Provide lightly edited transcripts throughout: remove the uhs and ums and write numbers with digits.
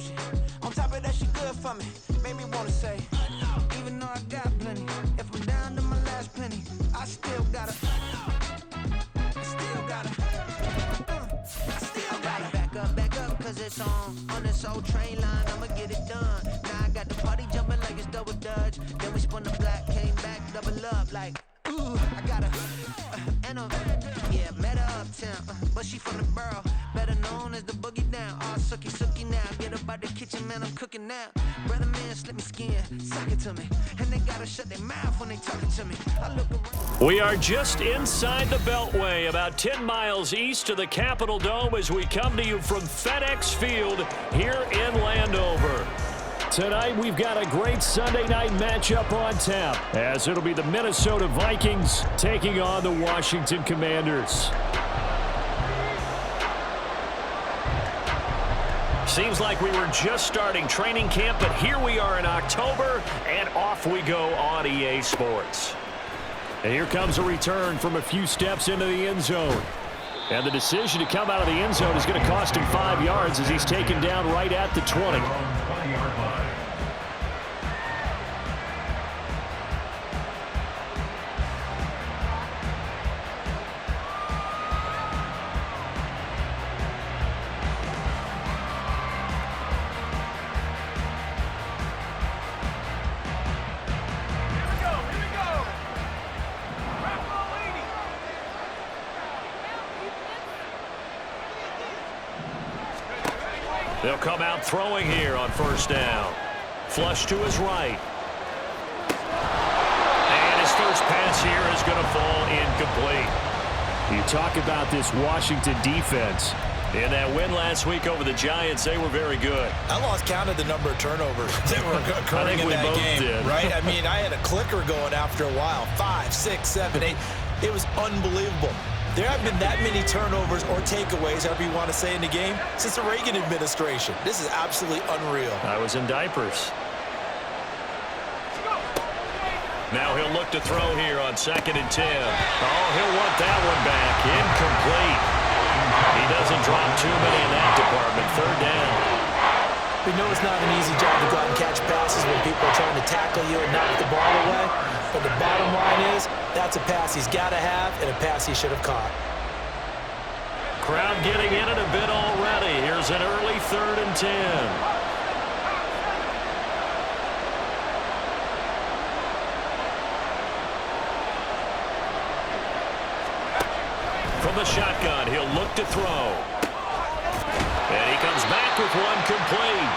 motion. On top of that, she good for me. Made me wanna say, even though I got plenty, if I'm down to my last penny, I still gotta. Back up, cause it's on this old train line, I'ma get it done. Now I got the party jumping like it's double dutch. Then we spun the block, came back, double up like, ooh, I got yeah, met her uptown, but she from the borough, better known as the boogie down. All sookie now, get up out the kitchen, man, I'm cooking now. Brother man, slip me skin, suck it to me, and they gotta shut their mouth when they talking to me. I look around. We are just inside the Beltway, about 10 miles east of the Capitol Dome as we come to you from FedEx Field here in Landover. Tonight, we've got a great Sunday night matchup on tap, as it'll be the Minnesota Vikings taking on the Washington Commanders. Seems like we were just starting training camp, but here we are in October, and off we go on EA Sports. And here comes a return from a few steps into the end zone. And the decision to come out of the end zone is going to cost him 5 yards as he's taken down right at the 20. They'll come out throwing here on first down. Flush to his right. And his first pass here is going to fall incomplete. You talk about this Washington defense. In that win last week over the Giants, they were very good. I lost count of the number of turnovers that were occurring in that game. Did. Right? I mean, I had a clicker going after a while. 5, 6, 7, 8. It was unbelievable. There haven't been that many turnovers or takeaways, however you want to say, in the game since the Reagan administration. This is absolutely unreal. I was in diapers. Now he'll look to throw here on 2nd and 10. Oh, he'll want that one back. Incomplete. He doesn't drop too many in that department. 3rd down. We know it's not an easy job to go out and catch passes when people are trying to tackle you and knock the ball away. But the bottom line is, that's a pass he's got to have and a pass he should have caught. Crowd getting in it a bit already. Here's an early 3rd and 10. From the shotgun, he'll look to throw. And he comes back with one complete.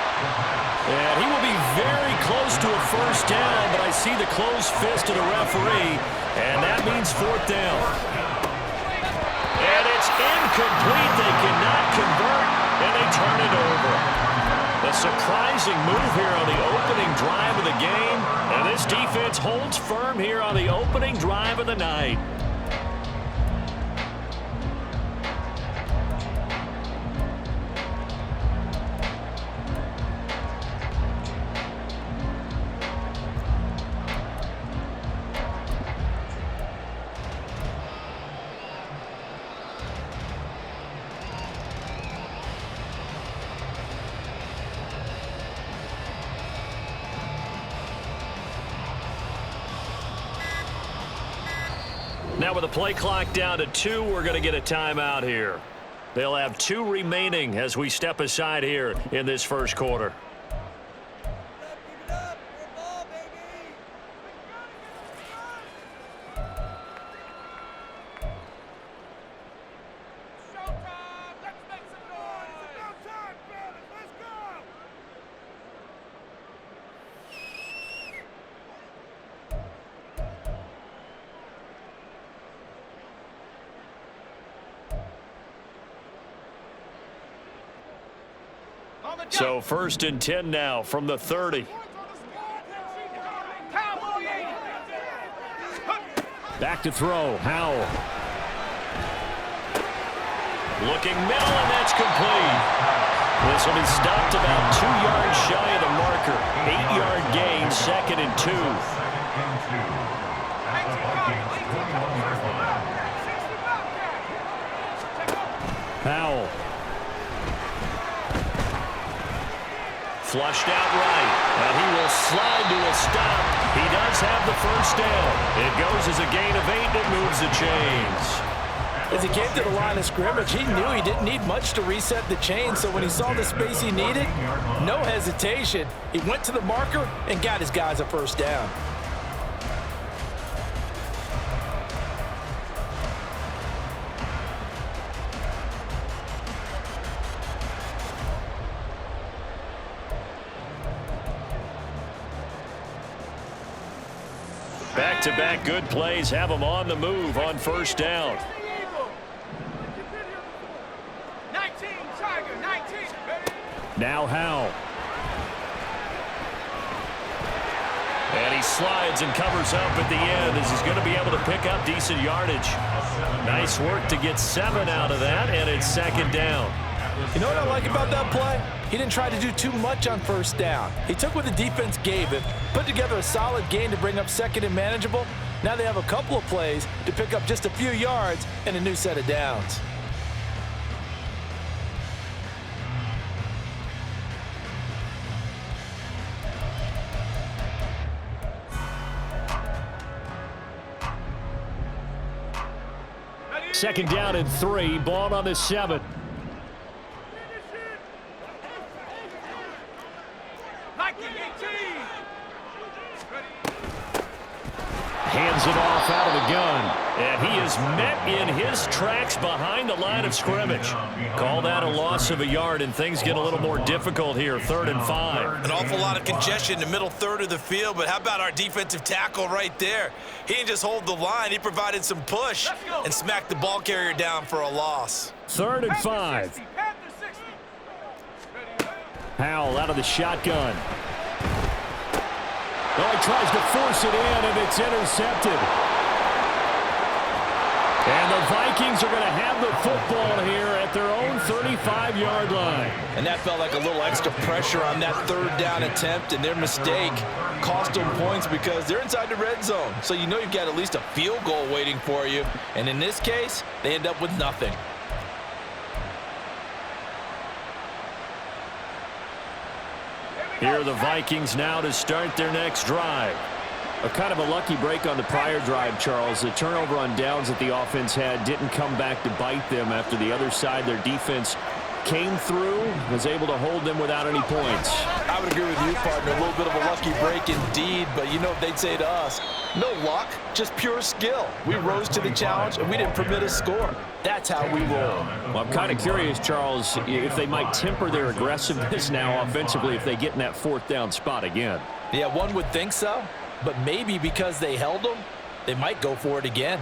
And he will be very close to a first down, but I see the closed fist of the referee, and that means 4th down. And it's incomplete. They cannot convert, and they turn it over. A surprising move here on the opening drive of the game, and this defense holds firm here on the opening drive of the night. Now with the play clock down to 2, we're going to get a timeout here. They'll have 2 remaining as we step aside here in this first quarter. So 1st and 10 now from the 30. Back to throw. Howell. Looking middle, and that's complete. This will be stopped about 2 yards shy of the marker. 8-yard gain, 2nd and 2. Howell. Flushed out right. And he will slide to a stop. He does have the first down. It goes as a gain of 8, and it moves the chains. As he came to the line of scrimmage, he knew he didn't need much to reset the chain, so when he saw the space he needed, no hesitation. He went to the marker and got his guys a first down. Back-to-back good plays have him on the move on first down. Now Howell. And he slides and covers up at the end as he's going to be able to pick up decent yardage. Nice work to get 7 out of that, and it's second down. You know what I like about that play? He didn't try to do too much on first down. He took what the defense gave him, put together a solid gain to bring up second and manageable. Now they have a couple of plays to pick up just a few yards and a new set of downs. Second down and 3, ball on the 7. Hands it off out of the gun. And he is met in his tracks behind the line of scrimmage. Call that a loss of a yard, and things get a little more difficult here. 3rd and 5. An awful lot of congestion in the middle third of the field, but how about our defensive tackle right there? He didn't just hold the line. He provided some push and smacked the ball carrier down for a loss. 3rd and 5. Howell out of the shotgun. Well, he tries to force it in, and it's intercepted. And the Vikings are going to have the football here at their own 35-yard line. And that felt like a little extra pressure on that 3rd down attempt, and their mistake cost them points because they're inside the red zone. So you know you've got at least a field goal waiting for you. And in this case, they end up with nothing. Here are the Vikings now to start their next drive. A kind of a lucky break on the prior drive, Charles. The turnover on downs that the offense had didn't come back to bite them after the other side. Their defense came through, was able to hold them without any points. I would agree with you, partner. A little bit of a lucky break indeed, but you know what they'd say to us? No luck, just pure skill. We rose to the challenge, and we didn't permit a score. That's how we roll. Well, I'm kind of curious, Charles, if they might temper their aggressiveness now offensively if they get in that 4th down spot again. Yeah, one would think so, but maybe because they held them, they might go for it again.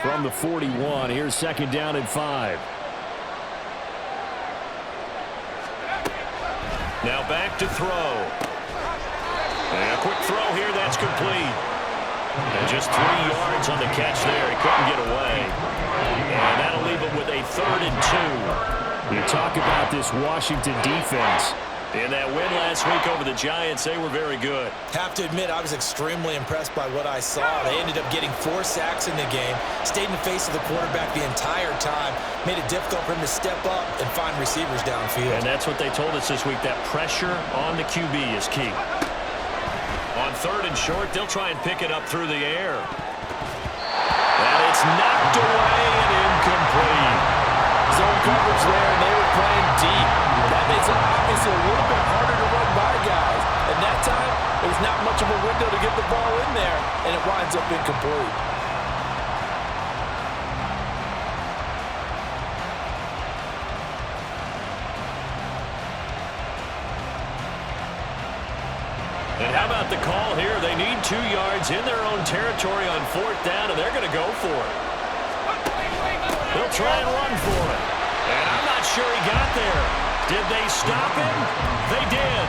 From the 41, here's 2nd down and 5. Now back to throw. And a quick throw here, that's complete. And just 3 yards on the catch there. He couldn't get away. And that'll leave him with a 3rd and 2. You talk about this Washington defense. In that win last week over the Giants, they were very good. Have to admit, I was extremely impressed by what I saw. They ended up getting 4 sacks in the game, stayed in the face of the quarterback the entire time, made it difficult for him to step up and find receivers downfield. And that's what they told us this week, that pressure on the QB is key. On 3rd and short, they'll try and pick it up through the air. And it's knocked away and incomplete. Zone coverage there, and they were playing deep. That makes it obviously a little bit harder to run by guys. And that time, there was not much of a window to get the ball in there, and it winds up incomplete. And how about the call here? They need 2 yards in their own territory on 4th down, and they're going to go for it. They'll try and run for it. And I'm not sure he got there. Did they stop him? They did.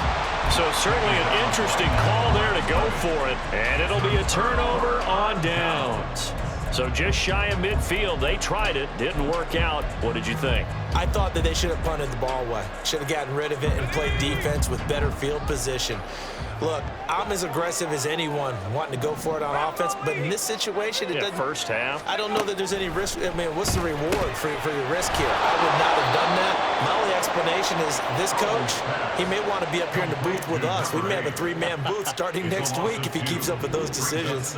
So certainly an interesting call there to go for it. And it'll be a turnover on downs. So just shy of midfield. They tried it. Didn't work out. What did you think? I thought that they should have punted the ball away. Should have gotten rid of it and played defense with better field position. Look, I'm as aggressive as anyone wanting to go for it on offense, but in this situation, it doesn't. First half. I don't know that there's any risk. I mean, what's the reward for your risk here? I would not have done that. My only explanation is this coach, he may want to be up here in the booth with us. We may have a three-man booth starting next week if he keeps up with those decisions.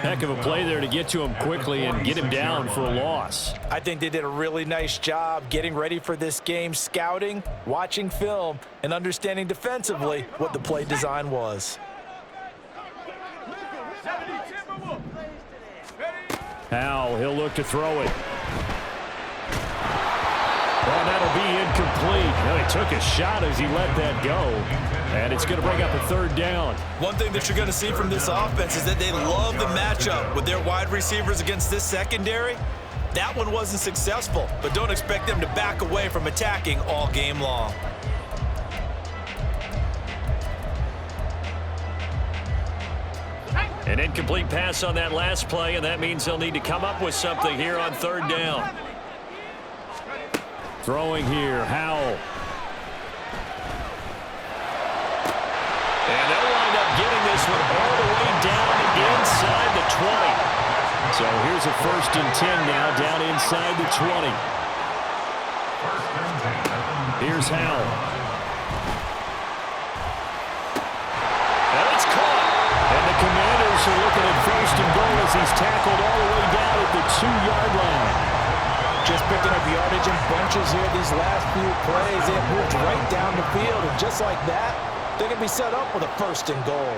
Heck of a play there to get to him quickly and get him down for a loss. I think they did a really nice job getting ready for this game, scouting, watching film, and understanding defensively what the play design was. Howell, he'll look to throw it. And that'll be incomplete. Well, he took a shot as he let that go. And it's going to bring up a third down. One thing that you're going to see from this offense is that they love the matchup with their wide receivers against this secondary. That one wasn't successful, but don't expect them to back away from attacking all game long. An incomplete pass on that last play, and that means they'll need to come up with something here on third down. Throwing here, Howell. And they'll wind up getting this one all the way down inside the 20. So here's a 1st and 10 now, down inside the 20. Here's Howell. And it's caught. And the Commanders are looking at 1st and goal as he's tackled all the way down at the 2-yard line. Just picking up yardage in bunches here these last few plays. They have moved right down the field, and just like that, they're going to be set up with a 1st and goal.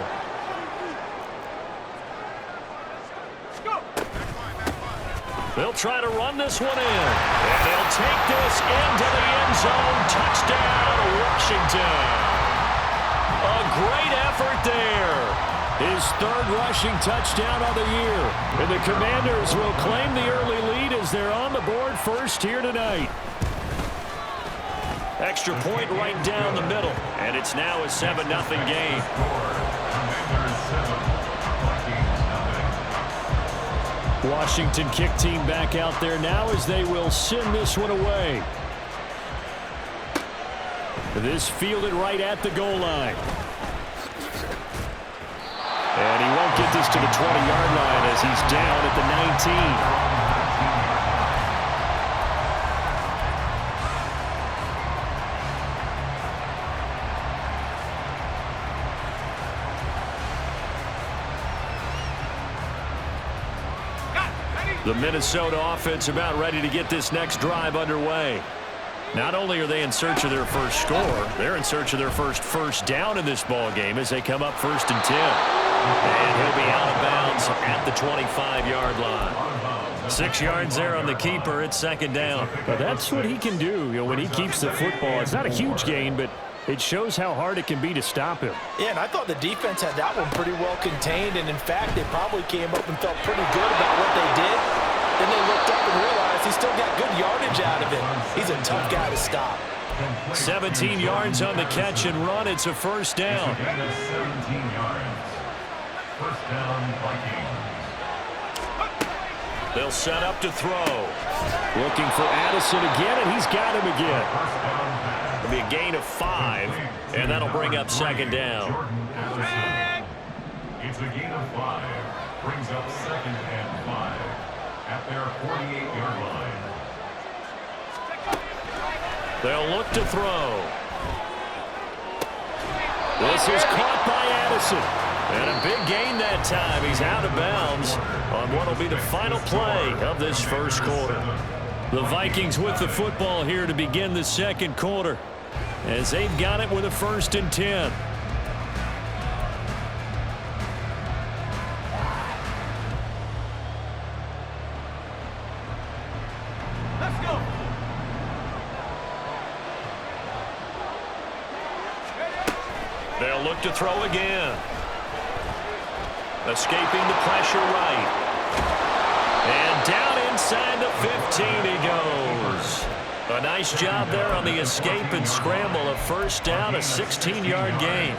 They'll try to run this one in. And they'll take this into the end zone. Touchdown, Washington. A great effort there. His 3rd rushing touchdown of the year. And the Commanders will claim the early lead as they're on the board first here tonight. Extra point right down the middle. And it's now a 7-0 game. Washington kick team back out there now as they will send this one away. This fielded right at the goal line. And he won't get this to the 20-yard line as he's down at the 19. The Minnesota offense about ready to get this next drive underway. Not only are they in search of their first score, they're in search of their first down in this ball game as they come up 1st and 10. And he'll be out of bounds at the 25-yard line. 6 yards there on the keeper. It's 2nd down. But that's what he can do, when he keeps the football. It's not a huge gain, but it shows how hard it can be to stop him. Yeah, and I thought the defense had that one pretty well contained, and in fact, they probably came up and felt pretty good about what they did. Then they looked up and realized he still got good yardage out of it. He's a tough guy to stop. 17 yards on the catch and run. It's a 1st down. 17 yards. 1st down, Vikings. They'll set up to throw. Looking for Addison again, and he's got him again. It'll be a gain of 5, and that'll bring up 2nd down. It's a gain of 5. Brings up 2nd and 5 at their 48-yard line. They'll look to throw. This is caught by Addison. And a big gain that time. He's out of bounds on what will be the final play of this 1st quarter. The Vikings with the football here to begin the 2nd quarter as they've got it with a 1st and 10. Let's go. They'll look to throw again. Escaping the pressure right. And down inside the 15 he goes. A nice job there on the escape and scramble. A 1st down, a 16-yard gain.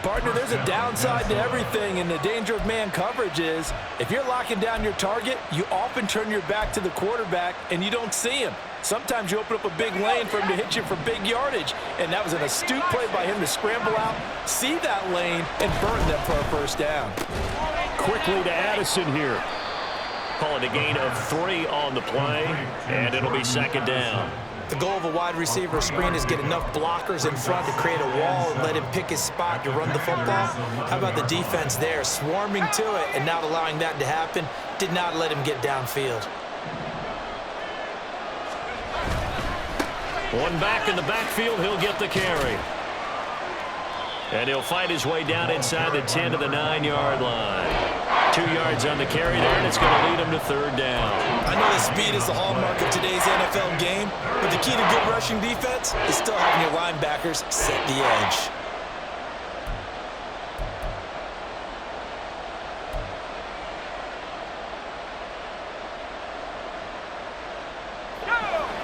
Partner, there's a downside to everything, and the danger of man coverage is if you're locking down your target, you often turn your back to the quarterback and you don't see him. Sometimes you open up a big lane for him to hit you for big yardage, and that was an astute play by him to scramble out, see that lane, and burn them for a 1st down. Quickly to Addison here. Call it a gain of 3 on the play, and it'll be 2nd down. The goal of a wide receiver screen is get enough blockers in front to create a wall and let him pick his spot to run the football. How about the defense there, swarming to it and not allowing that to happen? Did not let him get downfield. One back in the backfield, he'll get the carry. And he'll fight his way down inside the 10 to the 9-yard line. 2 yards on the carry there, and it's going to lead him to third down. I know the speed is the hallmark of today's NFL game, but the key to good rushing defense is still having your linebackers set the edge.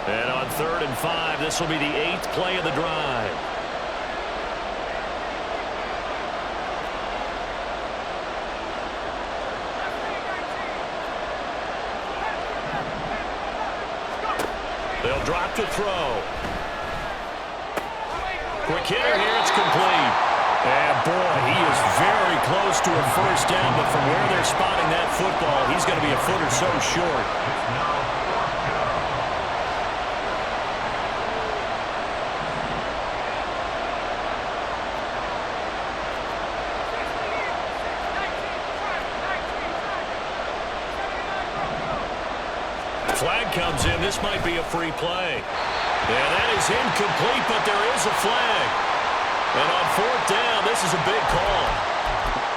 And on 3rd and 5, this will be the 8th play of the drive. They'll drop to throw. Quick hitter here, it's complete. And boy, he is very close to a first down, but from where they're spotting that football, he's going to be a foot or so short. Flag comes in. This might be a free play. And that is incomplete, but there is a flag. And on 4th down, this is a big call.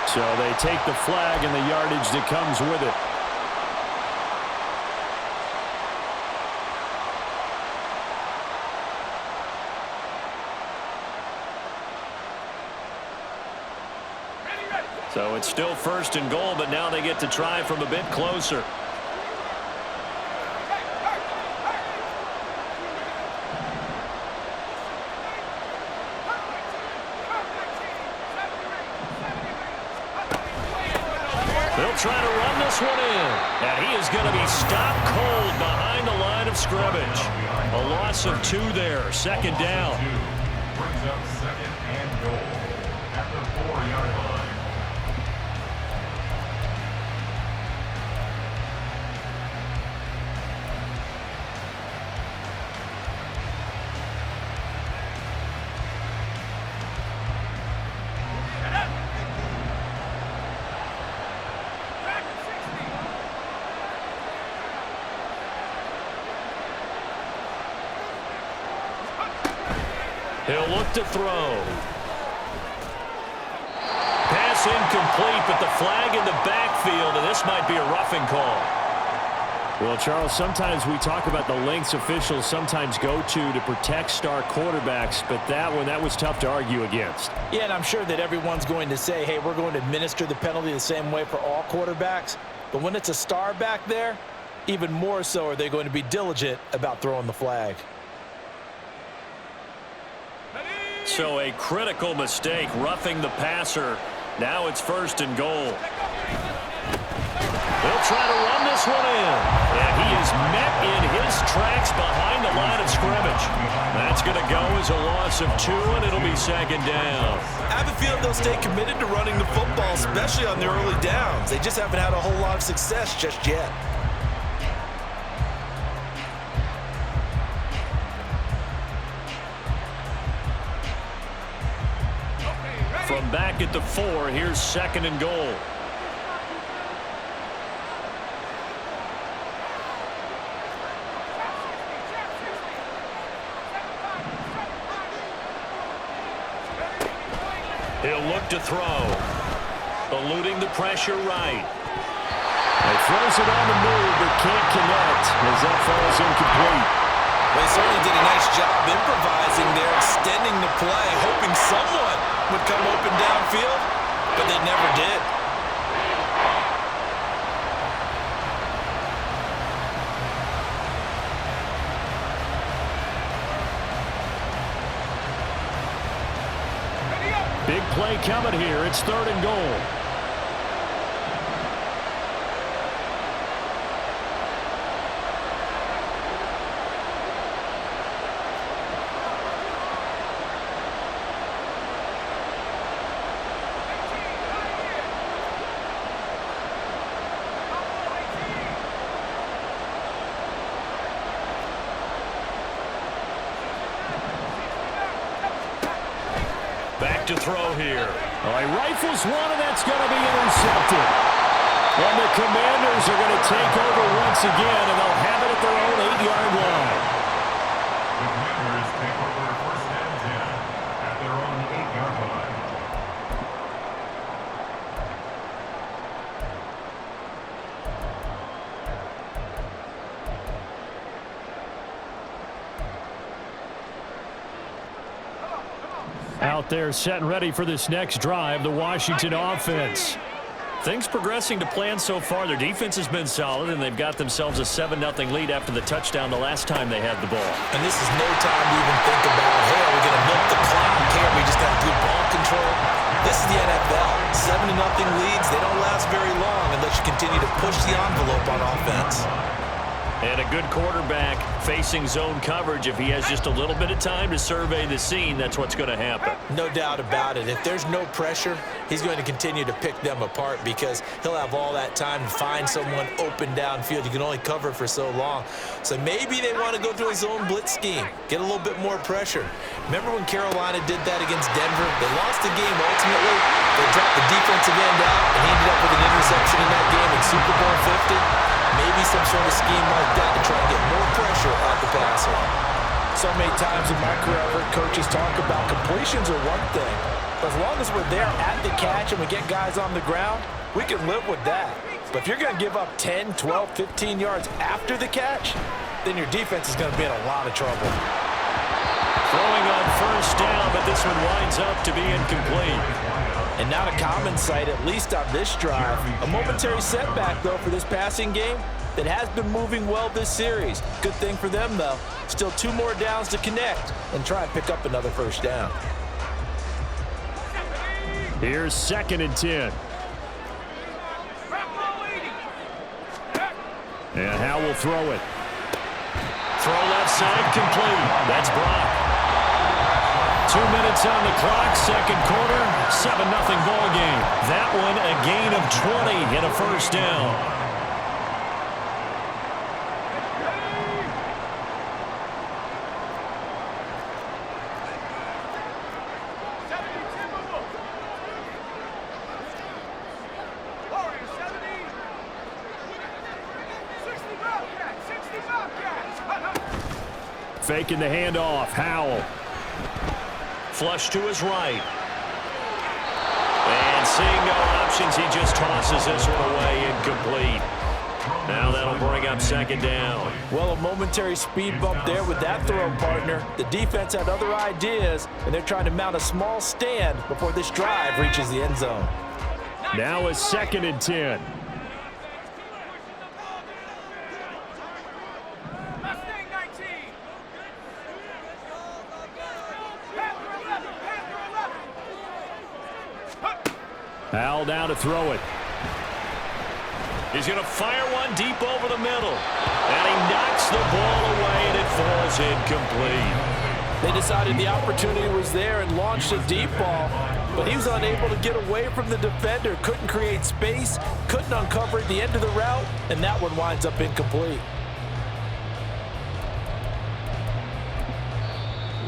So they take the flag and the yardage that comes with it. So it's still 1st and goal, but now they get to try from a bit closer. They'll try to run this one in. And he is going to be stopped cold behind the line of scrimmage. A loss of 2 there. 2nd down. Brings up 2nd and goal at the 4-yard line. He'll look to throw. Pass incomplete, but the flag in the backfield, and this might be a roughing call. Well, Charles, sometimes we talk about the lengths officials sometimes go to protect star quarterbacks, but that was tough to argue against. Yeah, and I'm sure that everyone's going to say, hey, we're going to administer the penalty the same way for all quarterbacks. But when it's a star back there, even more so are they going to be diligent about throwing the flag. So a critical mistake, roughing the passer. Now it's 1st and goal. They'll try to run this one in. And he is met in his tracks behind the line of scrimmage. That's going to go as a loss of 2, and it'll be 2nd down. I have a feeling they'll stay committed to running the football, especially on their early downs. They just haven't had a whole lot of success just yet. From back at the 4, here's 2nd and goal. He'll look to throw. Eluding the pressure right. He throws it on the move, but can't connect as that falls incomplete. They certainly did a nice job improvising there, extending the play, hoping someone would come open downfield, but they never did. Big play coming here. It's 3rd and goal. Back to throw here. Oh, he rifles one, and that's going to be intercepted. And the Commanders are going to take over once again, and they'll have it at their own 8-yard line. The Commanders take over first and 10 at their own 8-yard line. Out there set and ready for this next drive, the Washington offense. Things progressing to plan so far. Their defense has been solid, and they've got themselves a 7-0 lead after the touchdown the last time they had the ball. And this is no time to even think about, hey, are we going to milk the clock? Hey, are we just got good ball control? This is the NFL. 7-0 leads, they don't last very long unless you continue to push the envelope on offense. And a good quarterback facing zone coverage. If he has just a little bit of time to survey the scene, that's what's going to happen. No doubt about it. If there's no pressure, he's going to continue to pick them apart because he'll have all that time to find someone open downfield. You can only cover for so long. So maybe they want to go to a zone blitz scheme, get a little bit more pressure. Remember when Carolina did that against Denver? They lost the game ultimately. They dropped the defensive end out, and he ended up with an interception in that game in Super Bowl 50. Maybe some sort of scheme like that to try and get more pressure on the passer. So many times in my career, I've heard coaches talk about completions are one thing. But as long as we're there at the catch and we get guys on the ground, we can live with that. But if you're going to give up 10, 12, 15 yards after the catch, then your defense is going to be in a lot of trouble. Throwing on first down, but this one winds up to be incomplete. And not a common sight, at least on this drive. A momentary setback, though, for this passing game that has been moving well this series. Good thing for them, though. Still 2 more downs to connect and try and pick up another first down. Here's 2nd and 10. And Howell will throw it. Throw left side, complete. That's Brock. 2 minutes on the clock, second quarter, 7-0 ball game. That one a gain of 20 and a first down. Faking the handoff, Howell. Flush to his right. And seeing no options, he just tosses this one away, incomplete. Now that'll bring up 2nd down. Well, a momentary speed bump there with that throw, partner. The defense had other ideas, and they're trying to mount a small stand before this drive reaches the end zone. Now it's 2nd and 10. Howell down to throw it. He's going to fire one deep over the middle. And he knocks the ball away, and it falls incomplete. They decided the opportunity was there and launched a deep ball, but he was unable to get away from the defender, couldn't create space, couldn't uncover at the end of the route, and that one winds up incomplete.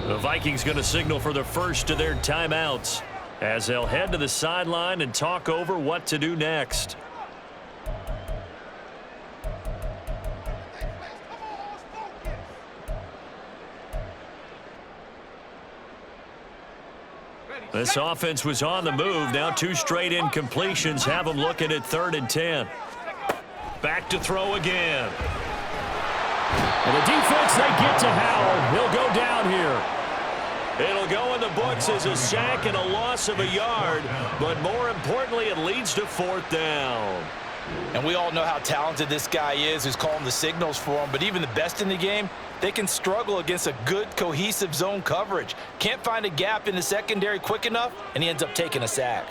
The Vikings going to signal for the first of their timeouts as they'll head to the sideline and talk over what to do next. This offense was on the move. Now 2 straight incompletions have them looking at 3rd and 10. Back to throw again. And the defense, they get to Howell. He'll go down here. It'll go in the books as a sack and a loss of a yard, but more importantly, it leads to 4th down. And we all know how talented this guy is who's calling the signals for him, but even the best in the game, they can struggle against a good, cohesive zone coverage. Can't find a gap in the secondary quick enough, and he ends up taking a sack.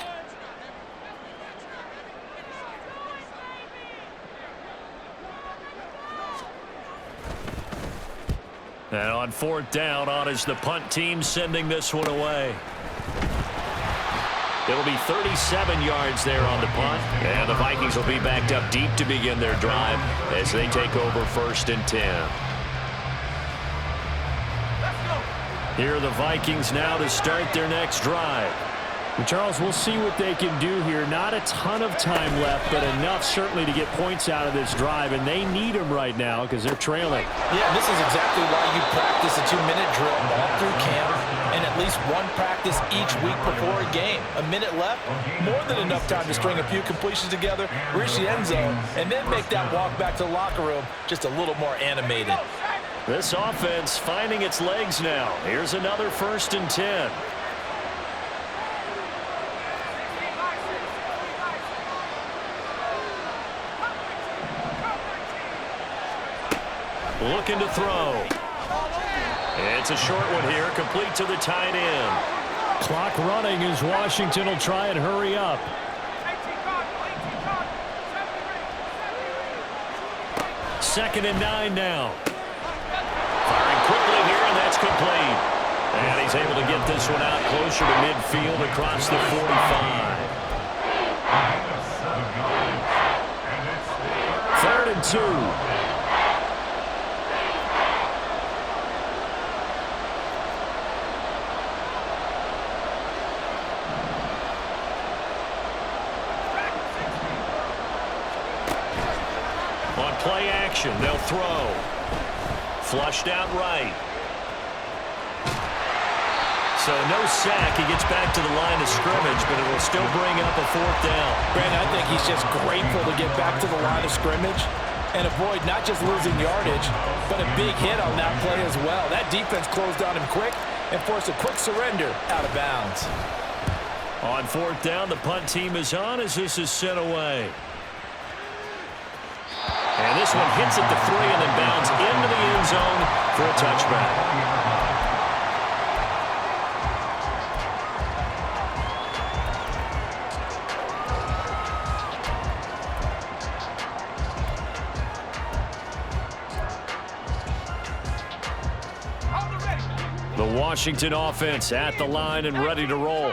And on 4th down, on is the punt team sending this one away. It'll be 37 yards there on the punt. And the Vikings will be backed up deep to begin their drive as they take over 1st and 10. Here are the Vikings now to start their next drive. And Charles, we'll see what they can do here. Not a ton of time left, but enough certainly to get points out of this drive, and they need them right now because they're trailing. Yeah, this is exactly why you practice a 2-minute drill all through camp and at least one practice each week before a game. A minute left, more than enough time to string a few completions together, reach the end zone, and then make that walk back to the locker room just a little more animated. This offense finding its legs now. Here's another 1st and 10. Looking to throw. It's a short one here, complete to the tight end. Clock running as Washington will try and hurry up. Second and 9 now. Firing quickly here, and that's complete. And he's able to get this one out closer to midfield across the 45. 3rd and 2. Play action, they'll throw. Flushed out right. So no sack. He gets back to the line of scrimmage, but it will still bring up a 4th down. Brandon, I think he's just grateful to get back to the line of scrimmage and avoid not just losing yardage, but a big hit on that play as well. That defense closed on him quick and forced a quick surrender out of bounds. On 4th down, the punt team is on as this is sent away. And this one hits at the 3 and then bounds into the end zone for a touchback. The Washington offense at the line and ready to roll.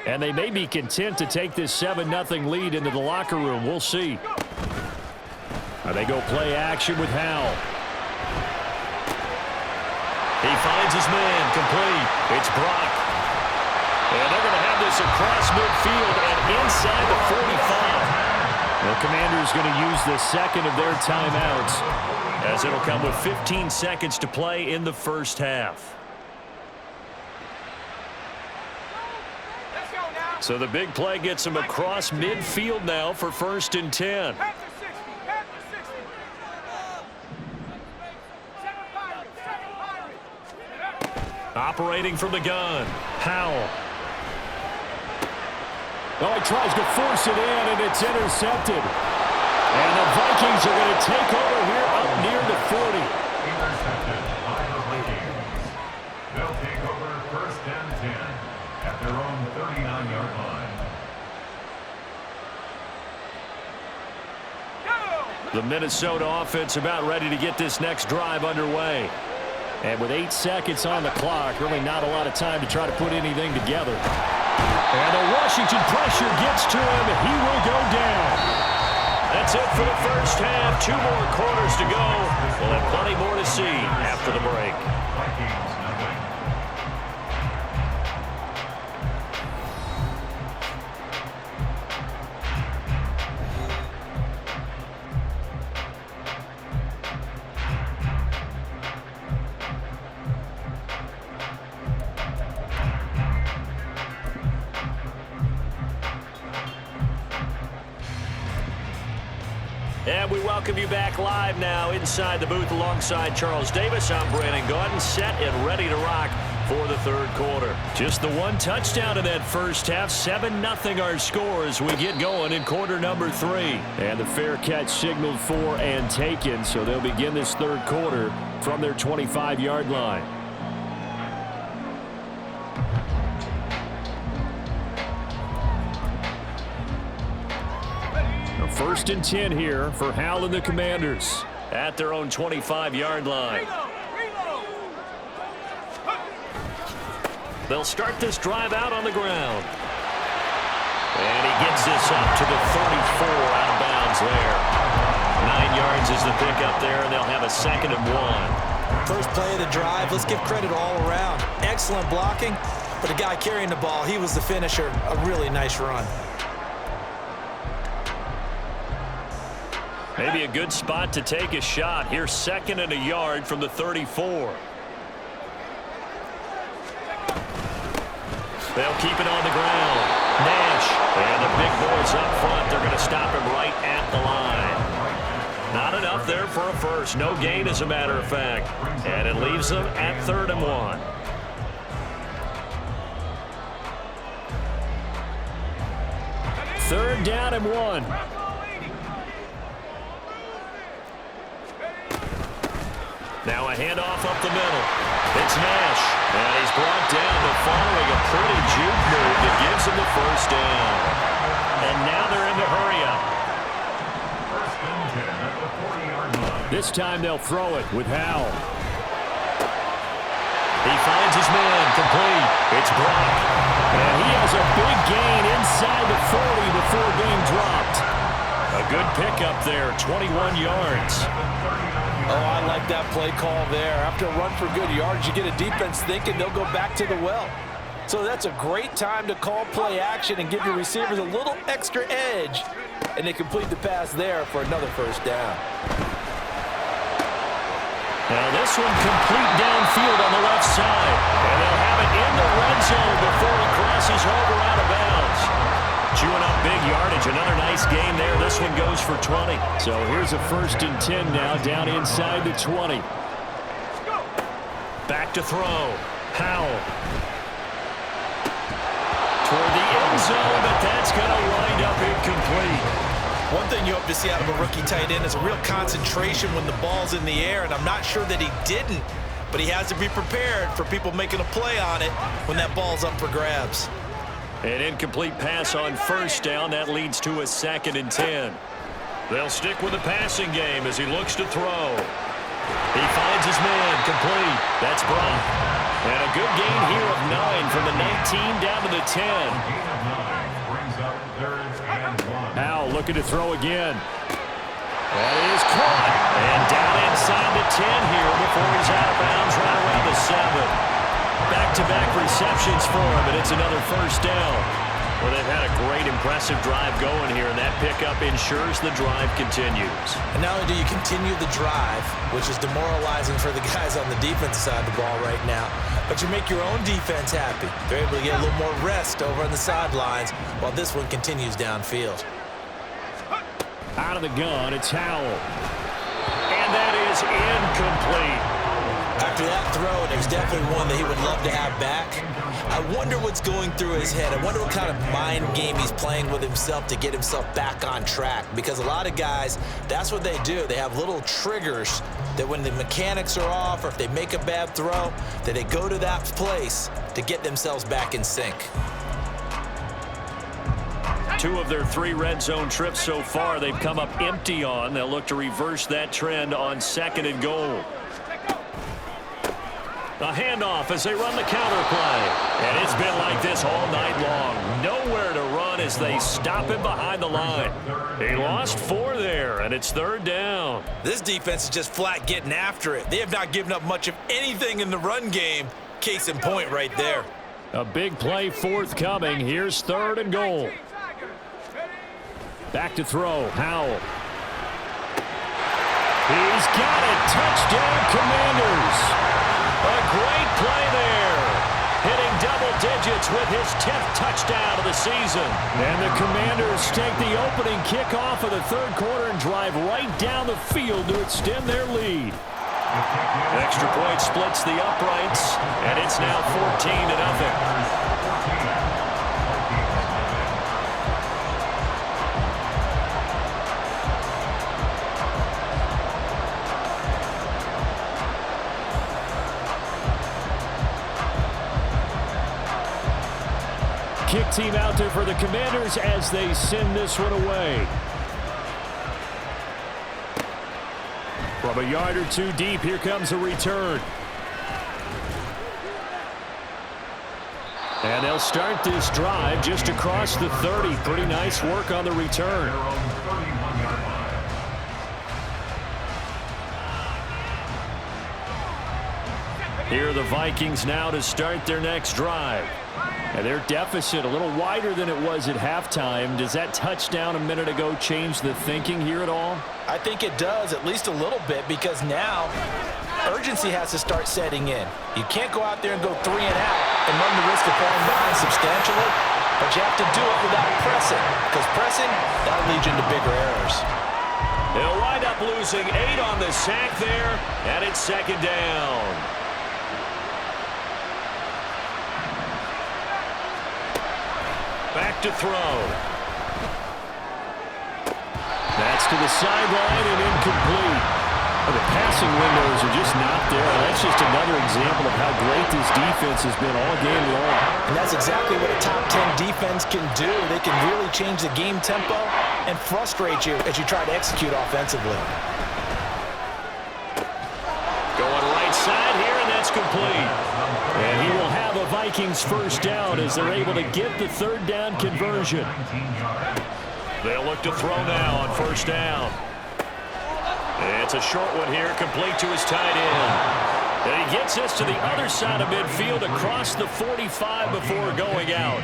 And they may be content to take this 7-0 lead into the locker room. We'll see. They go play action with Howell. He finds his man, complete. It's Brock. And they're going to have this across midfield and inside the 45. The Commanders going to use the second of their timeouts, as it'll come with 15 seconds to play in the first half. So the big play gets him across midfield now for 1st and 10. Operating from the gun, Howell. Oh, he tries to force it in, and it's intercepted. And the Vikings are going to take over here up near the 40. Intercepted by the Vikings. They'll take over 1st and 10 at their own 39-yard line. The Minnesota offense about ready to get this next drive underway. And with 8 seconds on the clock, really not a lot of time to try to put anything together. And the Washington pressure gets to him. He will go down. That's it for the first half. 2 more quarters to go. We'll have plenty more to see after the break. Vikings nothing. And we welcome you back live now inside the booth alongside Charles Davis. I'm Brandon Gaudin, set and ready to rock for the 3rd quarter. Just the 1 touchdown in that first half. 7-0 our score as we get going in quarter number 3. And the fair catch signaled for and taken, so they'll begin this 3rd quarter from their 25-yard line. 1st and 10 here for Howell and the Commanders. At their own 25-yard line. They'll start this drive out on the ground. And he gets this up to the 34 out of bounds there. 9 yards is the pickup there, and they'll have a 2nd and 1. First play of the drive, let's give credit all around. Excellent blocking, but the guy carrying the ball, he was the finisher. A really nice run. Maybe a good spot to take a shot. Here's 2nd and a yard from the 34. They'll keep it on the ground. Nash. And the big boys up front. They're going to stop him right at the line. Not enough there for a first. No gain, as a matter of fact. And it leaves them at 3rd and 1. Third down and 1. Now a handoff up the middle. It's Nash. And he's brought down to following a pretty juke move that gives him the first down. And now they're in the hurry up. First and 10 at the 40-yard line. This time they'll throw it with Howell. He finds his man, complete. It's Brock. And he has a big gain inside the 40 before being dropped. A good pickup there, 21 yards. Oh, I like that play call there. After a run for good yards, you get a defense thinking they'll go back to the well. So that's a great time to call play action and give your receivers a little extra edge. And they complete the pass there for another first down. Now this one complete downfield on the left side. And they'll have it in the red zone before he crosses over out of bounds. Chewing up big yardage. Another nice gain there. This one goes for 20. So here's a 1st and 10 now, down inside the 20. Back to throw. Howell. Toward the end zone, but that's going to wind up incomplete. One thing you hope to see out of a rookie tight end is a real concentration when the ball's in the air, and I'm not sure that he didn't, but he has to be prepared for people making a play on it when that ball's up for grabs. An incomplete pass on first down. That leads to a 2nd and 10. They'll stick with the passing game as he looks to throw. He finds his man, complete. That's Brock. And a good gain here of 9 from the 19 down to the 10. Gain of 9 brings up 3rd and 1. Howell looking to throw again. That is caught. And down inside the 10 here before he's out of bounds right around the 7. Back-to-back receptions for him, and it's another first down. Well, they've had a great, impressive drive going here, and that pickup ensures the drive continues. And not only do you continue the drive, which is demoralizing for the guys on the defensive side of the ball right now, but you make your own defense happy. They're able to get a little more rest over on the sidelines while this one continues downfield. Out of the gun, it's Howell. And that is incomplete. After that throw, there's definitely one that he would love to have back. I wonder what's going through his head. I wonder what kind of mind game he's playing with himself to get himself back on track. Because a lot of guys, that's what they do. They have little triggers that when the mechanics are off or if they make a bad throw, that they go to that place to get themselves back in sync. 2 of their 3 red zone trips so far they've come up empty on. They'll look to reverse that trend on 2nd and goal. A handoff as they run the counter play. And it's been like this all night long. Nowhere to run as they stop him behind the line. He lost 4 there, and it's 3rd down. This defense is just flat getting after it. They have not given up much of anything in the run game. Case in point right there. A big play forthcoming. Here's 3rd and goal. Back to throw. Howell. He's got it. Touchdown, Commanders. A great play there. Hitting double digits with his 10th touchdown of the season. And the Commanders take the opening kickoff of the 3rd quarter and drive right down the field to extend their lead. Extra point splits the uprights, and it's now 14-0. Kick team out there for the Commanders as they send this one away. From a yard or 2 deep, here comes a return. And they'll start this drive just across the 30. Pretty nice work on the return. Here are the Vikings now to start their next drive. And their deficit a little wider than it was at halftime. Does that touchdown a minute ago change the thinking here at all? I think it does, at least a little bit, because now urgency has to start setting in. You can't go out there and go 3 and out and run the risk of falling behind substantially, but you have to do it without pressing, because pressing, that'll lead you into bigger errors. They'll wind up losing 8 on the sack there, and it's second down. Back to throw. That's to the sideline and incomplete. Well, the passing windows are just not there. That's just another example of how great this defense has been all game long. And that's exactly what a top 10 defense can do. They can really change the game tempo and frustrate you as you try to execute offensively. Going right side here, and that's complete. And he will have a Vikings first down as they're able to get the third down conversion. They'll look to throw now on first down. It's a short one here, complete to his tight end. And he gets this to the other side of midfield across the 45 before going out.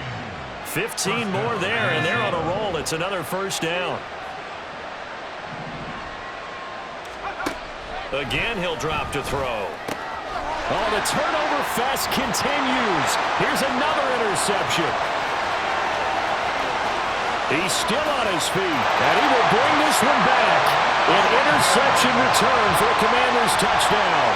15 more there, and they're on a roll. It's another first down. Again, he'll drop to throw. Oh, the turnover fest continues. Here's another interception. He's still on his feet, and he will bring this one back. An interception return for a Commanders touchdown.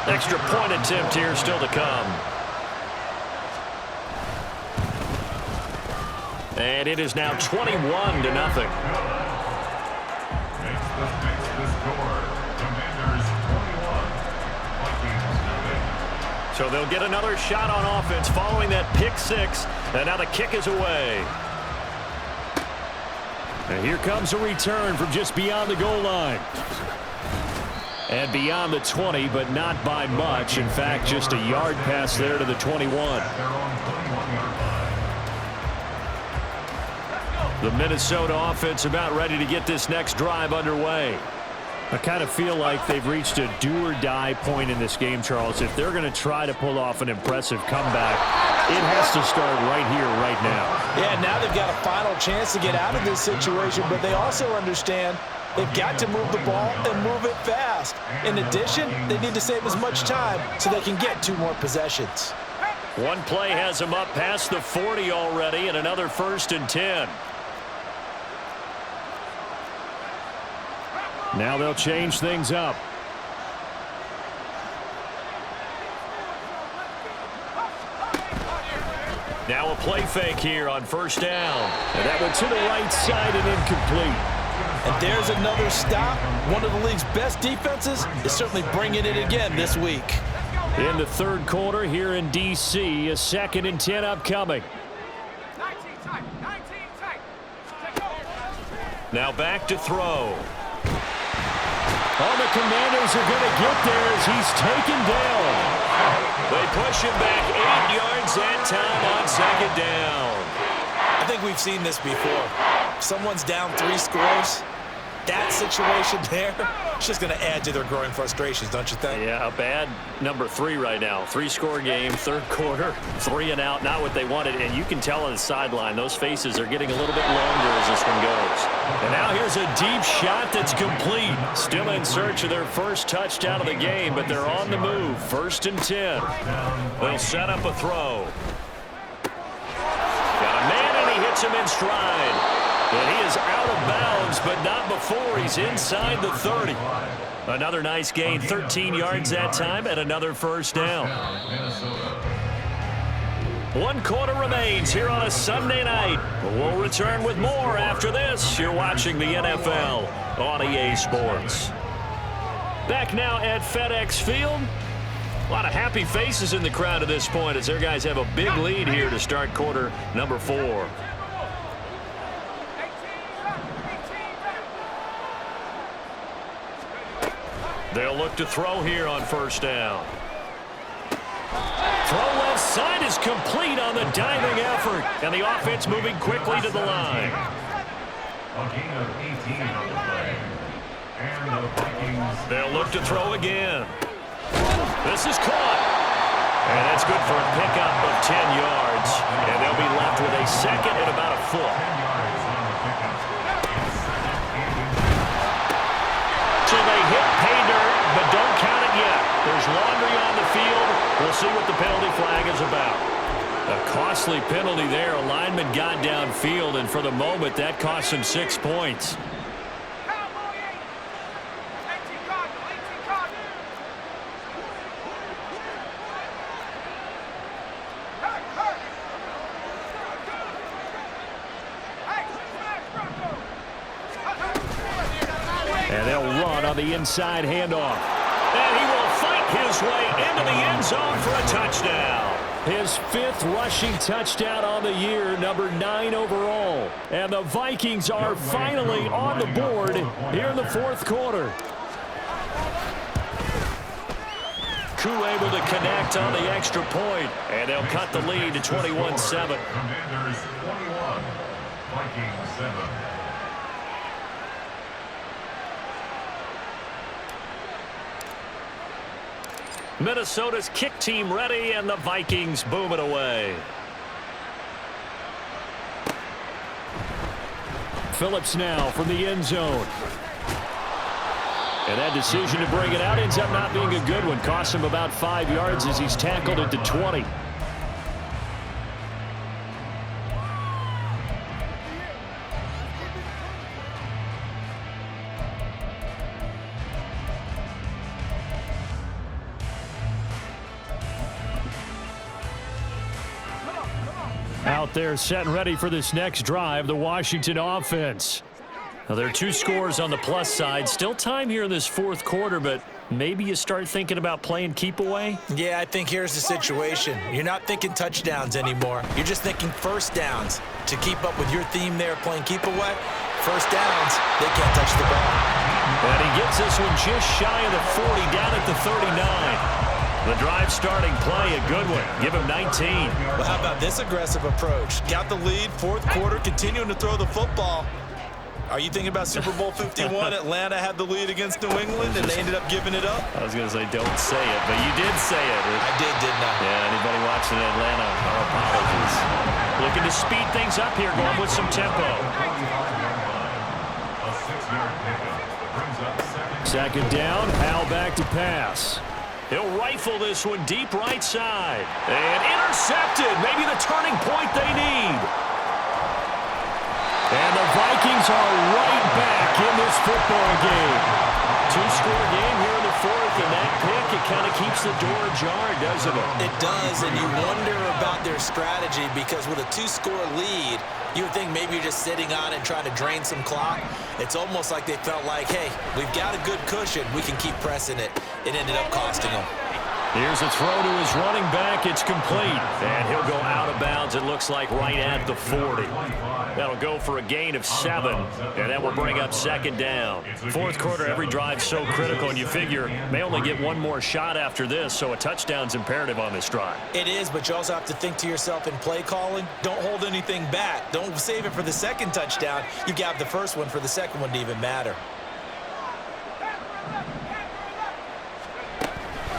Extra point attempt here still to come. And it is now 21-0. Makes the score. Commanders 21. Vikings 0. So they'll get another shot on offense following that pick six. And now the kick is away. And here comes a return from just beyond the goal line. And beyond the 20, but not by much. In fact, just a yard pass there to the 21. The Minnesota offense about ready to get this next drive underway. I kind of feel like they've reached a do-or-die point in this game, Charles. If they're going to try to pull off an impressive comeback, it has to start right here, right now. Yeah, now they've got a final chance to get out of this situation, but they also understand they've got to move the ball and move it fast. In addition, they need to save as much time so they can get 2 more possessions. One play has them up past the 40 already, and another 1st and 10. Now they'll change things up. Now a play fake here on first down. And that went to the right side and incomplete. And there's another stop. One of the league's best defenses is certainly bringing it again this week. In the third quarter here in D.C., a 2nd and 10 upcoming. Now back to throw. Oh, the Commanders are going to get there as he's taken down. They push him back 8 yards that time on 2nd down. I think we've seen this before. Someone's down 3 scores. That situation there, it's just going to add to their growing frustrations, don't you think? Yeah, a bad number 3 right now. 3-score game, third quarter, 3 and out, not what they wanted. And you can tell on the sideline, those faces are getting a little bit longer as this one goes. And now here's a deep shot that's complete. Still in search of their first touchdown of the game, but they're on the move. 1st and 10. They'll set up a throw. Got a man, and he hits him in stride. And he is out of bounds, but not before he's inside the 30. Another nice gain, 13 yards that time, and another first down. 1 quarter remains here on a Sunday night. We'll return with more after this. You're watching the NFL on EA Sports. Back now at FedEx Field. A lot of happy faces in the crowd at this point as their guys have a big lead here to start quarter number 4. They'll look to throw here on first down. Throw left Sign is complete on the diving effort. And the offense moving quickly to the line. A gain of 18 on the play. And the Vikings. They'll look to throw again. This is caught. And that's good for a pickup of 10 yards. And they'll be left with a second and about a foot. 10 yards on the pickup. So they hit pay dirt, but don't count it yet. There's laundry on the field. We'll see what the penalty flag is about. A costly penalty there. A lineman got downfield, and for the moment, that cost him 6 points. And they'll run on the inside handoff. And he will fight his way into the end zone for a touchdown. His 5th rushing touchdown on the year, number 9 overall. And the Vikings are finally on the board here in the 4th quarter. Koo able to connect on the extra point, and they'll cut the lead to 21-7. Commanders 21, Vikings 7. Minnesota's kick team ready, and the Vikings boom it away. Phillips now from the end zone. And that decision to bring it out ends up not being a good one. Costs him about 5 yards as he's tackled it to 20. Out there set and ready for this next drive, the Washington offense. Now, there are 2 scores on the plus side. Still time here in this 4th quarter, but maybe you start thinking about playing keep away? Yeah, I think here's the situation. You're not thinking touchdowns anymore. You're just thinking first downs. To keep up with your theme there, playing keep away, first downs, they can't touch the ball. And he gets this one just shy of the 40, down at the 39. The drive starting play, a good one. Give him 19. Well, how about this aggressive approach? Got the lead, 4th quarter, continuing to throw the football. Are you thinking about Super Bowl 51? Atlanta had the lead against New England, and they ended up giving it up? I was going to say don't say it, but you did say it. I did, didn't I? Yeah, anybody watching Atlanta, our apologies. Looking to speed things up here, going with some tempo. A 6-yard pickup brings up Second down, Hal back to pass. He'll rifle this one deep right side. And intercepted. Maybe the turning point they need. And the Vikings are right back in this football game. 2-score game here in the 4th, and that pick, it kind of keeps the door ajar, doesn't it? It does, and you wonder about their strategy because with a 2-score lead, you would think maybe you're just sitting on it and trying to drain some clock. It's almost like they felt like, hey, we've got a good cushion. We can keep pressing it. It ended up costing them. Here's a throw to his running back. It's complete. And he'll go out of bounds, it looks like, right at the 40. That'll go for a gain of 7, and that will bring up second down. 4th quarter, every drive so critical, and you figure may only get one more shot after this, so a touchdown's imperative on this drive. It is, but you also have to think to yourself in play calling, don't hold anything back. Don't save it for the second touchdown. You got the first one for the second one to even matter.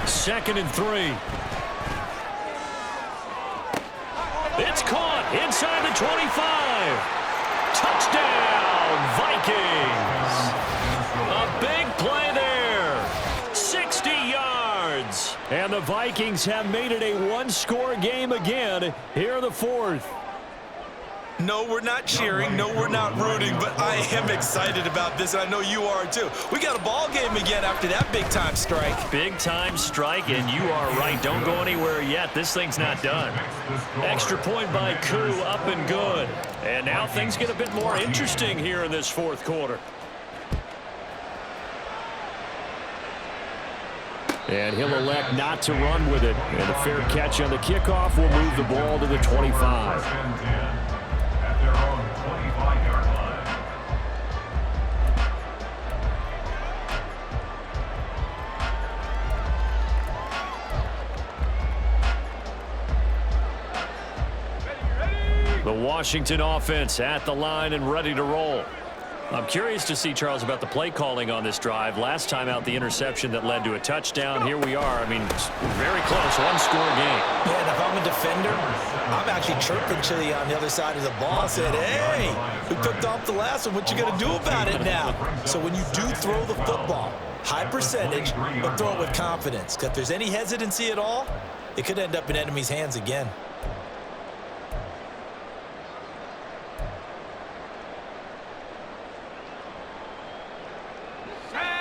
2nd and 3. It's caught inside the 25. Touchdown, Vikings. A big play there. 60 yards. And the Vikings have made it a 1-score game again here in the 4th. No, we're not cheering. No, we're not rooting, but I am excited about this, and I know you are too. We got a ball game again after that big-time strike. Big-time strike, and you are right. Don't go anywhere yet. This thing's not done. Extra point by Koo, up and good. And now things get a bit more interesting here in this 4th quarter. And he'll elect not to run with it. And a fair catch on the kickoff will move the ball to the 25. At their own 25-yard line. Washington offense at the line and ready to roll. I'm curious to see, Charles, about the play calling on this drive. Last time out, the interception that led to a touchdown. Here we are. I mean, very close, one-score game. Yeah, and if I'm a defender, I'm actually chirping Chili on the other side of the ball, saying, hey, we picked off the last one. What you going to do about it now? So when you do throw the football, high percentage, but throw it with confidence. Because if there's any hesitancy at all, it could end up in enemy's hands again.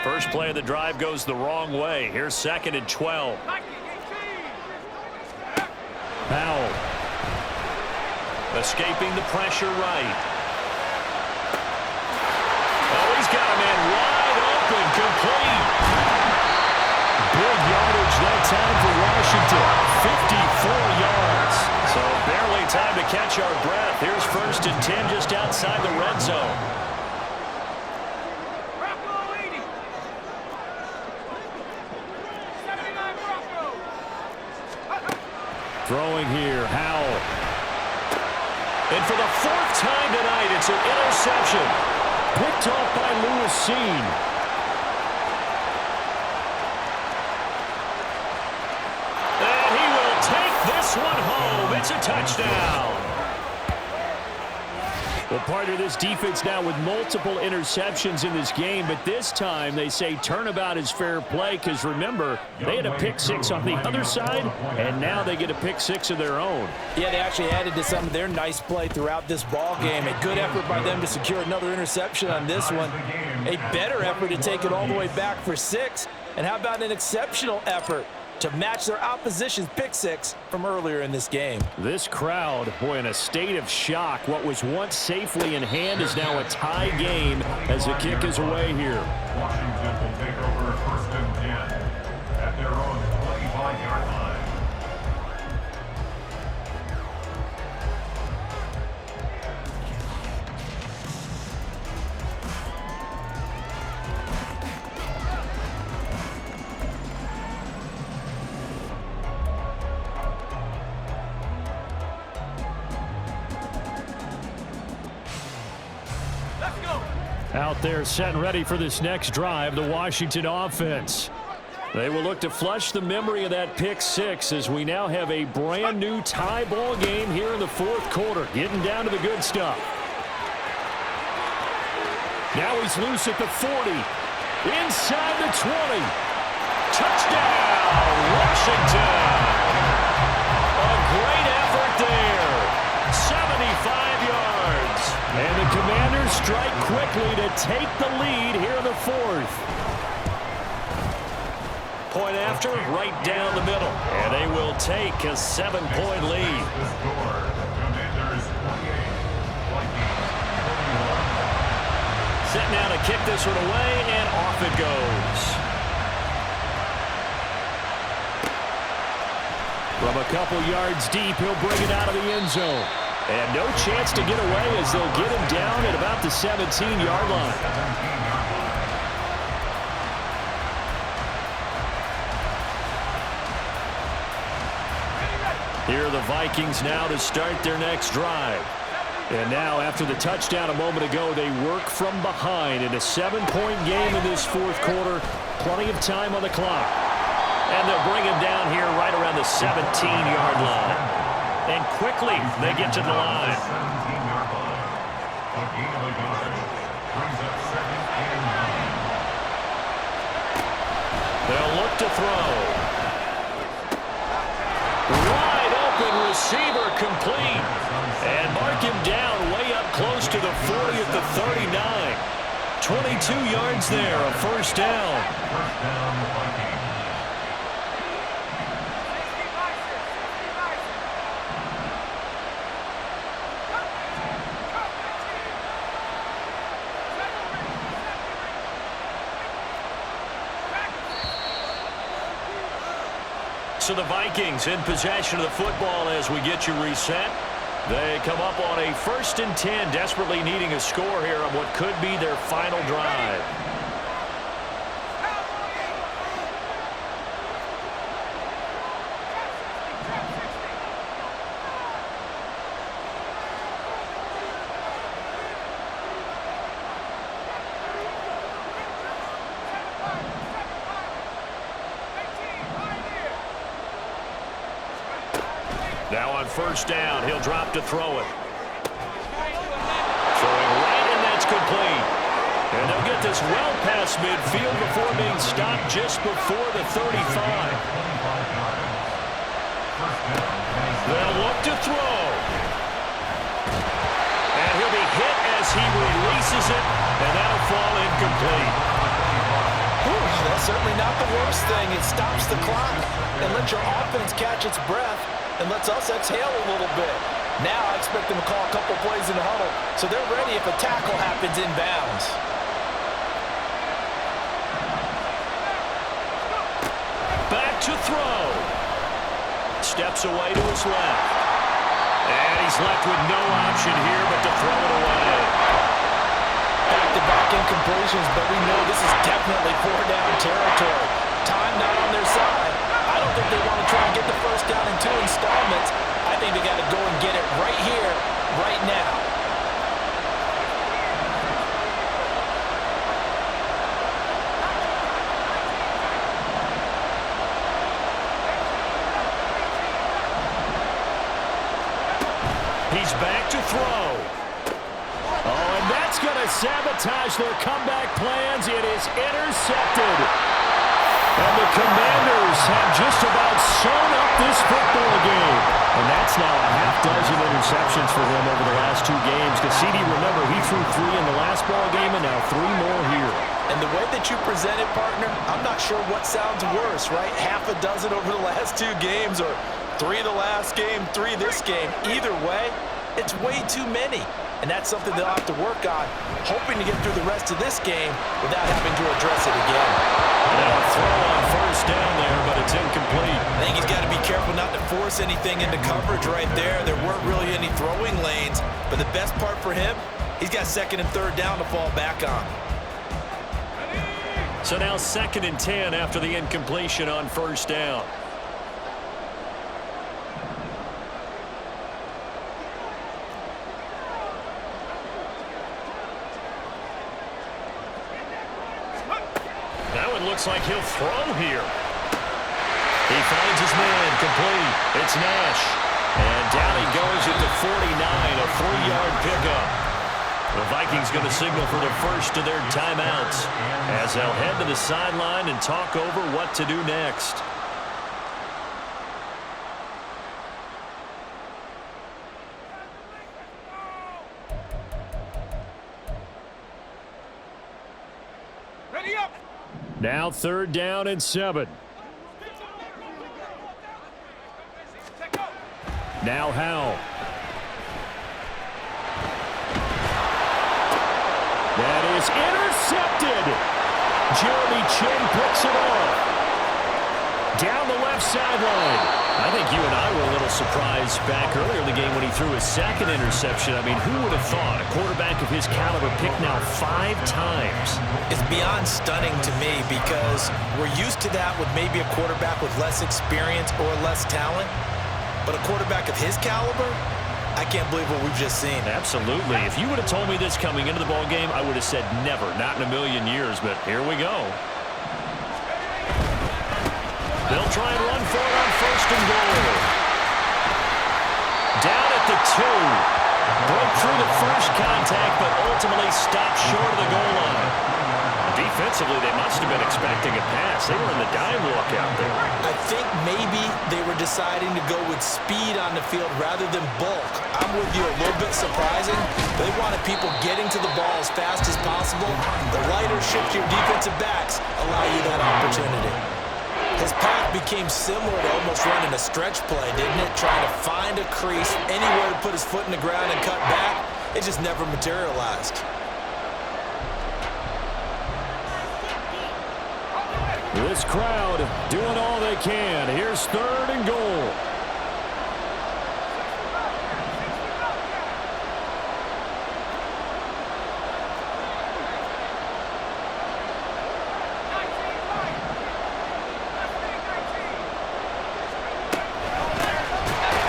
First play of the drive goes the wrong way. Here's 2nd and 12. Powell. Escaping the pressure right. Oh, he's got a man wide open, complete. Big yardage that time for Washington. 54 yards. So barely time to catch our breath. Here's 1st and 10 just outside the red zone. Throwing here, Howell. And for the 4th time tonight, it's an interception. Picked off by Lewis Seen. And he will take this one home. It's a touchdown. Well, part of this defense now with multiple interceptions in this game, but this time they say turnabout is fair play because, remember, they had a pick 6 on the other side, and now they get a pick 6 of their own. Yeah, they actually added to some of their nice play throughout this ball game. A good effort by them to secure another interception on this one. A better effort to take it all the way back for 6. And how about an exceptional effort to match their opposition's pick 6 from earlier in this game. This crowd, boy, in a state of shock. What was once safely in hand is now a tie game as the kick is away here. Washington will take over 1st and 10 at their own 25-yard line. Out there set and ready for this next drive, the Washington offense. They will look to flush the memory of that pick 6 as we now have a brand new tie ball game here in the 4th quarter, getting down to the good stuff. Now he's loose at the 40, inside the 20. Touchdown, Washington! A great effort there, 75 yards. And the Commanders strike quickly to take the lead here in the 4th. Point after, right down the middle. And they will take a 7-point lead. The score, Commanders 28, Vikings 31. Set now to kick this one away, and off it goes. From a couple yards deep, he'll bring it out of the end zone. And no chance to get away as they'll get him down at about the 17-yard line. Here are the Vikings now to start their next drive. And now, after the touchdown a moment ago, they work from behind in a 7-point game in this 4th quarter. Plenty of time on the clock. And they'll bring him down here right around the 17-yard line. And quickly, they get to the line. 17-yard line. A gain of a yard brings up 2nd and 9. They'll look to throw. Wide open receiver complete. And mark him down way up close to the 40 at the 39. 22 yards there, a 1st down. 1st down, Vikings. So the Vikings in possession of the football as we get you reset. They come up on a 1st and 10, desperately needing a score here on what could be their final drive. Now on first down, he'll drop to throw it. Throwing right, and that's complete. And they'll get this well past midfield before being stopped just before the 35. They'll look to throw. And he'll be hit as he releases it, and that'll fall incomplete. That's certainly not the worst thing. It stops the clock and lets your offense catch its breath and lets us exhale a little bit. Now I expect them to call a couple plays in the huddle so they're ready if a tackle happens inbounds. Back to throw. Steps away to his left. And he's left with no option here but to throw it away. Back-to-back incompletions, but we know this is definitely four-down territory. Time not on their side. I don't think they want to try and get the first down in 2 installments. I think they got to go and get it right here, right now. He's back to throw. Oh, and that's going to sabotage their comeback plans. It is intercepted. And the Commanders have just about sewn up this football game. And that's now a half-dozen interceptions for him over the last 2 games. Because CD, remember, he threw 3 in the last ball game and now 3 more here. And the way that you present it, partner, I'm not sure what sounds worse, right? Half a dozen over the last 2 games or 3 the last game, 3 this game. Either way, it's way too many. And that's something they'll have to work on, hoping to get through the rest of this game without having to address it again. Now a throw on first down there, but it's incomplete. I think he's got to be careful not to force anything into coverage right there. There weren't really any throwing lanes, but the best part for him, he's got 2nd and 3rd down to fall back on. So now 2nd and 10 after the incompletion on first down. Now it looks like he'll throw here. He finds his man, complete. It's Nash. And down he goes at the 49, a 3-yard pickup. The Vikings going to signal for the first of their timeouts as they'll head to the sideline and talk over what to do next. Ready up. Now 3rd down and 7. Now Howell. That is intercepted. Jeremy Chin picks it off. Down the left sideline. I think you and I were a little surprised back earlier in the game when he threw his 2nd interception. I mean, who would have thought a quarterback of his caliber picked now 5 times? It's beyond stunning to me because we're used to that with maybe a quarterback with less experience or less talent. But a quarterback of his caliber, I can't believe what we've just seen. Absolutely. If you would have told me this coming into the ball game, I would have said never, not in a million years. But here we go. They'll try and run for it on 1st and goal. Down at the 2. Broke through the first contact, but ultimately stopped short of the goal line. Defensively, they must have been expecting a pass. They were in the dime look out there. I think maybe they were deciding to go with speed on the field rather than bulk. I'm with you, a little bit surprising. They wanted people getting to the ball as fast as possible. The lighter, shiftier defensive backs allow you that opportunity. His path became similar to almost running a stretch play, didn't it? Trying to find a crease, anywhere to put his foot in the ground and cut back. It just never materialized. This crowd doing all they can. Here's 3rd and goal.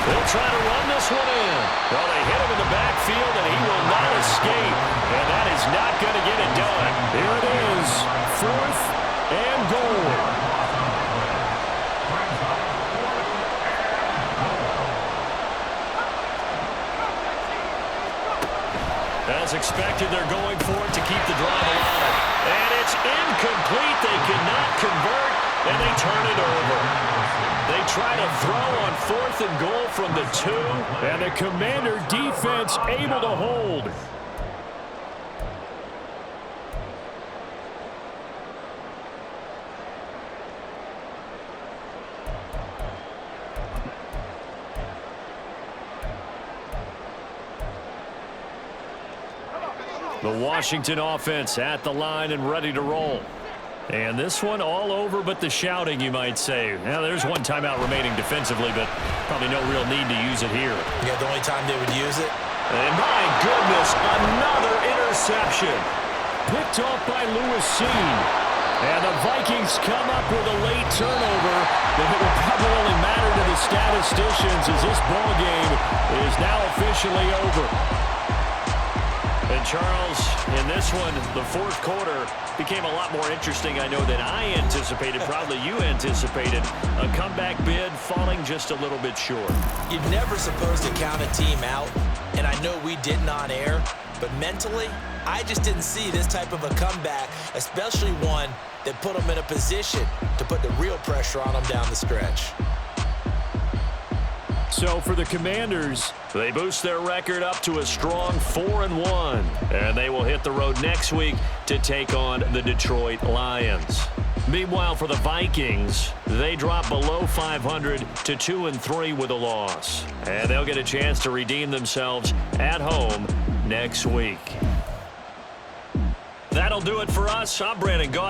They'll try to run this one in. Well, they hit him in the backfield, and he will not escape. And that is not going to get it done. Here it is. 4th and goal. throw on 4th and goal from the 2. And the Commander defense able to hold. The Washington offense at the line and ready to roll. And this one all over but the shouting, you might say. Now, there's one timeout remaining defensively, but probably no real need to use it here. Yeah, the only time they would use it. And my goodness, another interception. Picked off by Lewis Seen. And the Vikings come up with a late turnover that it will probably only matter to the statisticians as this ball game is now officially over. And Charles, in this one, the 4th quarter became a lot more interesting, I know, than I anticipated. Probably you anticipated. A comeback bid falling just a little bit short. You're never supposed to count a team out, and I know we didn't on air, but mentally, I just didn't see this type of a comeback, especially one that put them in a position to put the real pressure on them down the stretch. So for the Commanders, they boost their record up to a strong 4-1. And they will hit the road next week to take on the Detroit Lions. Meanwhile, for the Vikings, they drop below 500 to 2-3 with a loss. And they'll get a chance to redeem themselves at home next week. That'll do it for us. I'm Brandon Gaudin.